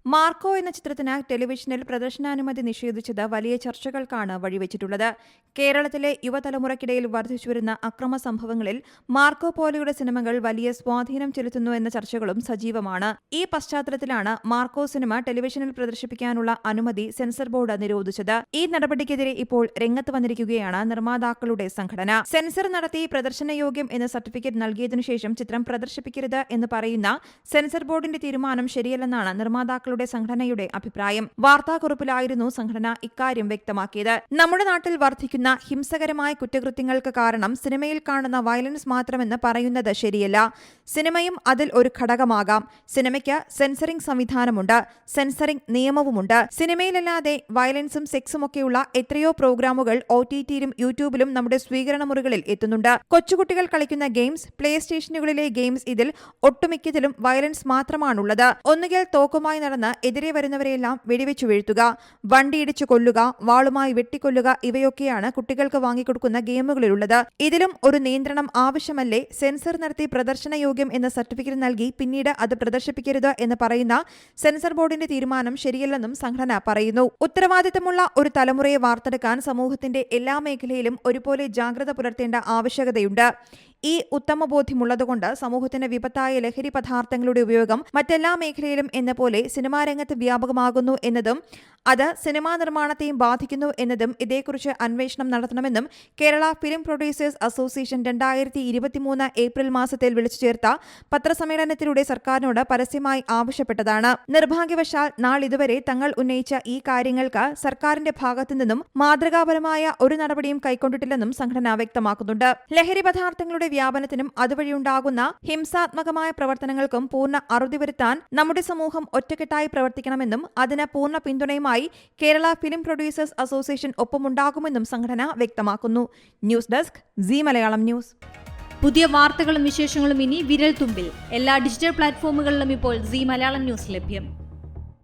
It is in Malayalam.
മാർക്കോ എന്ന ചിത്രത്തിന് ടെലിവിഷനിൽ പ്രദർശനാനുമതി നിഷേധിച്ചത് വലിയ ചർച്ചകൾക്കാണ് വഴിവെച്ചിട്ടുള്ളത്. കേരളത്തിലെ യുവതലമുറയ്ക്കിടയിൽ വർദ്ധിച്ചുവരുന്ന അക്രമ സംഭവങ്ങളിൽ മാർക്കോ പോലെയുള്ള സിനിമകൾ വലിയ സ്വാധീനം ചെലുത്തുന്നു എന്ന ചർച്ചകളും സജീവമാണ്. ഈ പശ്ചാത്തലത്തിലാണ് മാർക്കോ സിനിമ ടെലിവിഷനിൽ പ്രദർശിപ്പിക്കാനുള്ള അനുമതി സെൻസർ ബോർഡ് നിരോധിച്ചത്. ഈ നടപടിക്കെതിരെ ഇപ്പോൾ രംഗത്ത് വന്നിരിക്കുകയാണ് നിർമ്മാതാക്കളുടെ സംഘടന. സെൻസർ നടത്തി പ്രദർശനയോഗ്യം എന്ന സർട്ടിഫിക്കറ്റ് നൽകിയതിനു ശേഷം ചിത്രം പ്രദർശിപ്പിക്കരുത് എന്ന് പറയുന്ന സെൻസർ ബോർഡിന്റെ തീരുമാനം ശരിയല്ലെന്നാണ് നിർമ്മാതാക്കളുടെ സംഘടനയുടെ അഭിപ്രായം. വാർത്താക്കുറിപ്പിലായിരുന്നു സംഘടന ഇക്കാര്യം വ്യക്തമാക്കിയത്. നമ്മുടെ നാട്ടിൽ വർദ്ധിക്കുന്ന ഹിംസകരമായ കുറ്റകൃത്യങ്ങൾക്ക് കാരണം സിനിമയിൽ കാണുന്ന വയലൻസ് മാത്രമെന്ന് പറയുന്നത് ശരിയല്ല. സിനിമയും അതിൽ ഒരു ഘടകമാകാം. സിനിമയ്ക്ക് സെൻസറിംഗ് സംവിധാനമുണ്ട്, സെൻസറിംഗ് നിയമവുമുണ്ട്. സിനിമയിലല്ലാതെ വയലൻസും സെക്സുമൊക്കെയുള്ള എത്രയോ പ്രോഗ്രാമുകൾ OTTയിലും യൂട്യൂബിലും നമ്മുടെ സ്വീകരണ മുറികളിൽ എത്തുന്നുണ്ട്. കൊച്ചുകുട്ടികൾ കളിക്കുന്ന ഗെയിംസ്, പ്ലേ സ്റ്റേഷനുകളിലെ ഗെയിംസ്, ഇതിൽ ഒട്ടുമിക്കതിലും വയലൻസ് മാത്രമാണുള്ളത്. ഒന്നുകിൽ തോക്കുമായി നടന്ന് എതിരെ വരുന്നവരെയെല്ലാം വെടിവെച്ചു വീഴ്ത്തുക, വണ്ടിയിടിച്ചു കൊല്ലുക, വാളുമായി വെട്ടിക്കൊല്ലുക, ഇവയൊക്കെയാണ് കുട്ടികൾക്ക് വാങ്ങിക്കൊടുക്കുന്ന ഗെയിമുകളിലുള്ളത്. ഇതിലും ഒരു നിയന്ത്രണം ആവശ്യമല്ലേ? സെൻസർ നടത്തി പ്രദർശനയോഗ്യം എന്ന സർട്ടിഫിക്കറ്റ് നൽകി പിന്നീട് അത് പ്രദർശിപ്പിക്കരുത് എന്ന് പറയുന്ന സെൻസർ ബോർഡിന്റെ തീരുമാനം ശരിയല്ലെന്നും സംഘടന പറയുന്നു. ഉത്തരവാദിത്തമുള്ള ഒരു തലമുറയെ വാർത്തെടുക്കാൻ സമൂഹത്തിന്റെ എല്ലാ മേഖലയിലും ഒരുപോലെ ജാഗ്രത പുലർത്തേണ്ട ആവശ്യകതയുണ്ട്. ഈ ഉത്തമബോധ്യമുള്ളതുകൊണ്ട് സമൂഹത്തിന് വിപത്തായ ലഹരി പദാർത്ഥങ്ങളുടെ ഉപയോഗം മറ്റെല്ലാ മേഖലയിലും എന്ന പോലെ സിനിമാരംഗത്ത് വ്യാപകമാകുന്നു എന്നതും അത് സിനിമാ നിർമ്മാണത്തെയും ബാധിക്കുന്നു എന്നതും ഇതേക്കുറിച്ച് അന്വേഷണം നടത്തണമെന്നും Kerala film producers association 2023 April മാസത്തിൽ വിളിച്ചു ചേർത്ത പത്രസമ്മേളനത്തിലൂടെ സർക്കാരിനോട് പരസ്യമായി ആവശ്യപ്പെട്ടതാണ്. നിർഭാഗ്യവശാൽ നാളിതുവരെ തങ്ങൾ ഉന്നയിച്ച ഈ കാര്യങ്ങൾക്ക് സർക്കാരിന്റെ ഭാഗത്തു നിന്നും മാതൃകാപരമായ ഒരു നടപടിയും കൈക്കൊണ്ടിട്ടില്ലെന്നും സംഘടന വ്യക്തമാക്കുന്നുണ്ട്. ലഹരി പദാർത്ഥങ്ങളുടെ വ്യാപനത്തിനും അതുവഴിയുണ്ടാകുന്ന ഹിംസാത്മകമായ പ്രവർത്തനങ്ങൾക്കും പൂർണ്ണ അറുതി വരുത്താൻ നമ്മുടെ സമൂഹം ഒറ്റക്കെട്ടായി പ്രവർത്തിക്കണമെന്നും അതിന് പൂർണ്ണ പിന്തുണയുമായി കേരള ഫിലിം പ്രൊഡ്യൂസേഴ്സ് അസോസിയേഷൻ ഒപ്പമുണ്ടാകുമെന്നും സംഘടന വ്യക്തമാക്കുന്നു. News desk Zee Malayalam news. പുതിയ വാർത്തകളും വിശേഷങ്ങളും ഇനി വിരൽ തുമ്പിൽ. എല്ലാ ഡിജിറ്റൽ പ്ലാറ്റ്ഫോമുകളിലും ഇപ്പോൾ സീ മലയാളം ന്യൂസ് ലഭ്യം.